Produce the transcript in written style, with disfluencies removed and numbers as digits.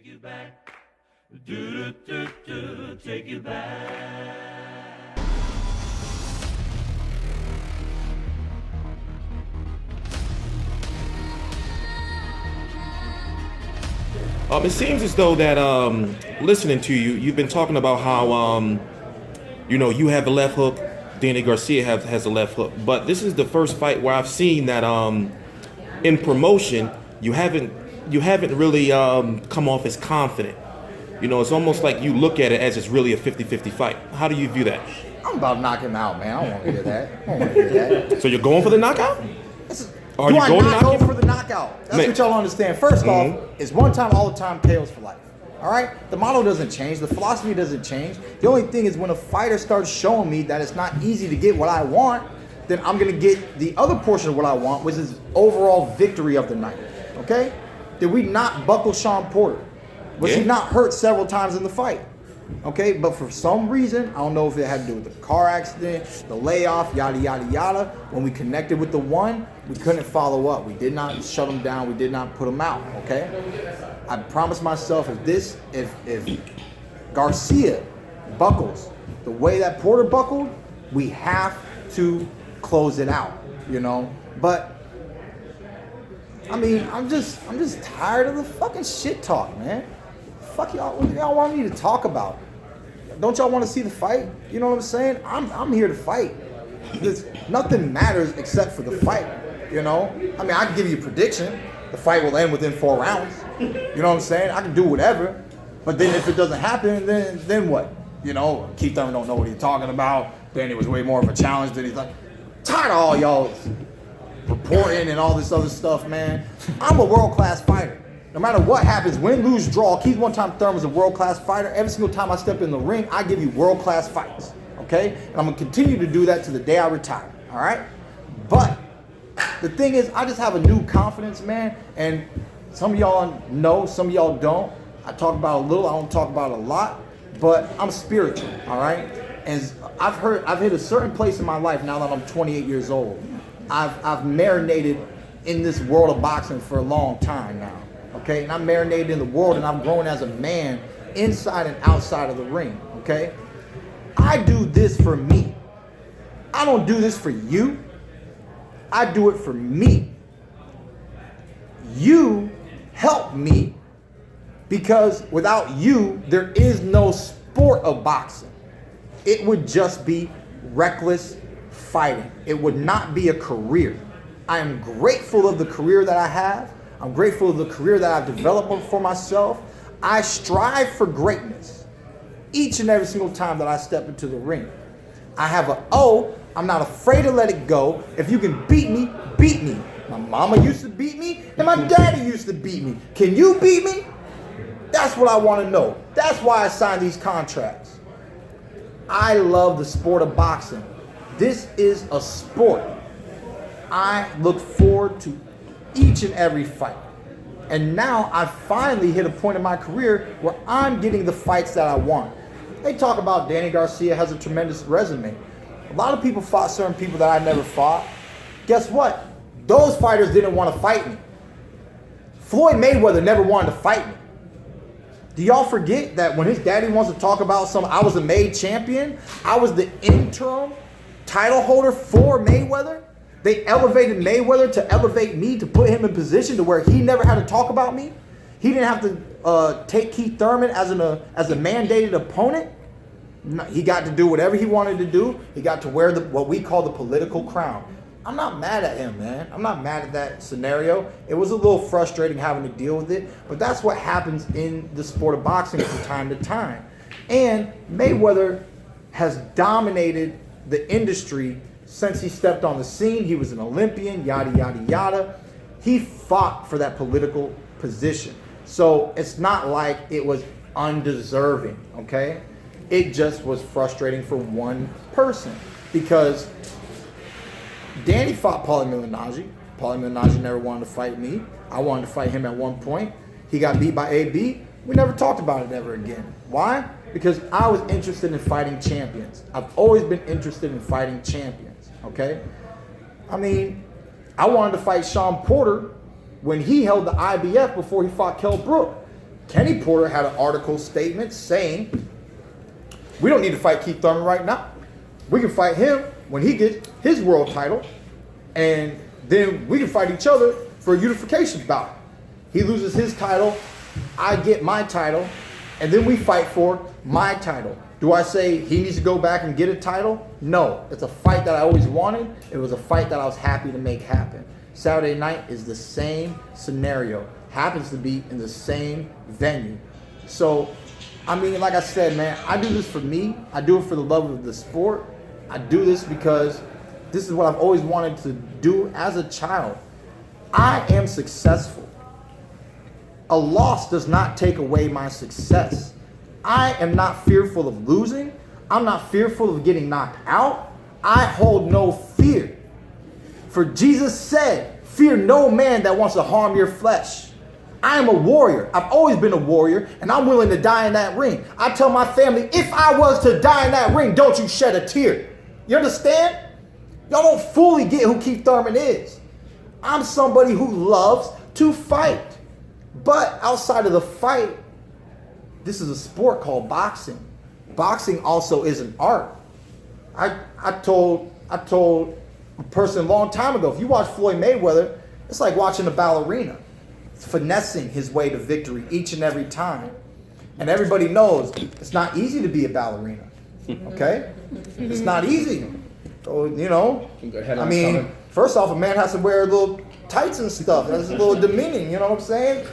you back. Take you back. It seems as though that listening to you, you've been talking about how you have the left hook, Danny Garcia has the left hook, but this is the first fight where I've seen that in promotion you haven't really come off as confident. It's almost like you look at it as it's really a 50-50 fight. How do you view that? I'm about to knock him out, man. I don't want to hear that. I don't want to hear that. So you're going for the knockout? Are you going to go for the knockout? That's what y'all understand. First off, it's one time, all the time, KOs for life. All right? The model doesn't change. The philosophy doesn't change. The only thing is when a fighter starts showing me that it's not easy to get what I want, then I'm going to get the other portion of what I want, which is overall victory of the night. Okay? Did we not buckle Shawn Porter? Was he not hurt several times in the fight? Okay, but for some reason, I don't know if it had to do with the car accident, the layoff, yada, yada, yada. When we connected with the one, we couldn't follow up. We did not shut him down. We did not put him out, okay? I promised myself if Garcia buckles the way that Porter buckled, we have to close it out, But I mean, I'm just tired of the fucking shit talk, man. Fuck y'all, what do y'all want me to talk about? Don't y'all want to see the fight? You know what I'm saying? I'm here to fight. Nothing matters except for the fight, I mean, I can give you a prediction. The fight will end within 4 rounds. You know what I'm saying? I can do whatever. But then if it doesn't happen, then what? Keith Thurman don't know what he's talking about. Danny was way more of a challenge than he's like. Tired of all y'all reporting and all this other stuff, man. I'm a world-class fighter. No matter what happens, win, lose, draw, Keith one-time Thurman was a world-class fighter. Every single time I step in the ring, I give you world-class fights, okay? And I'm going to continue to do that to the day I retire, all right? But the thing is, I just have a new confidence, man, and some of y'all know, some of y'all don't. I talk about it a little, I don't talk about it a lot, but I'm spiritual, all right? And I've hit a certain place in my life now that I'm 28 years old. I've marinated in this world of boxing for a long time now. Okay, and I'm marinated in the world, and I'm growing as a man inside and outside of the ring, okay? I do this for me. I don't do this for you. I do it for me. You help me because without you, there is no sport of boxing. It would just be reckless fighting. It would not be a career. I am grateful of the career that I have. I'm grateful of the career that I've developed for myself. I strive for greatness each and every single time that I step into the ring. I have I'm not afraid to let it go. If you can beat me, beat me. My mama used to beat me, and my daddy used to beat me. Can you beat me? That's what I want to know. That's why I signed these contracts. I love the sport of boxing. This is a sport. I look forward to each and every fight. And now I finally hit a point in my career where I'm getting the fights that I want. They talk about Danny Garcia has a tremendous resume. A lot of people fought certain people that I never fought. Guess what? Those fighters didn't want to fight me. Floyd Mayweather never wanted to fight me. Do y'all forget that when his daddy wants to talk about I was a made champion, I was the interim title holder for Mayweather? They elevated Mayweather to elevate me, to put him in position to where he never had to talk about me. He didn't have to take Keith Thurman as a mandated opponent. No, he got to do whatever he wanted to do. He got to wear what we call the political crown. I'm not mad at him, man. I'm not mad at that scenario. It was a little frustrating having to deal with it, but that's what happens in the sport of boxing from time to time. And Mayweather has dominated the industry since he stepped on the scene. He was an Olympian, yada, yada, yada. He fought for that political position. So it's not like it was undeserving, okay? It just was frustrating for one person because Danny fought Paulie Malignaggi. Paulie Malignaggi never wanted to fight me. I wanted to fight him at one point. He got beat by AB. We never talked about it ever again. Why? Because I was interested in fighting champions. I've always been interested in fighting champions, okay? I mean, I wanted to fight Shawn Porter when he held the IBF before he fought Kell Brook. Kenny Porter had an article statement saying, we don't need to fight Keith Thurman right now. We can fight him when he gets his world title, and then we can fight each other for a unification bout. He loses his title, I get my title, and then we fight for my title. Do I say he needs to go back and get a title? No. It's a fight that I always wanted. It was a fight that I was happy to make happen. Saturday night is the same scenario. Happens to be in the same venue. So, I mean, like I said, man, I do this for me. I do it for the love of the sport. I do this because this is what I've always wanted to do as a child. I am successful. A loss does not take away my success. I am not fearful of losing. I'm not fearful of getting knocked out. I hold no fear. For Jesus said, fear no man that wants to harm your flesh. I am a warrior. I've always been a warrior, and I'm willing to die in that ring. I tell my family, if I was to die in that ring, don't you shed a tear. You understand? Y'all don't fully get who Keith Thurman is. I'm somebody who loves to fight. But outside of the fight, this is a sport called boxing. Boxing also is an art. I told a person a long time ago, if you watch Floyd Mayweather, it's like watching a ballerina. It's finessing his way to victory each and every time. And everybody knows it's not easy to be a ballerina. Okay? It's not easy. So, you know, I mean, first off, a man has to wear little tights and stuff. That's a little demeaning, you know what I'm saying?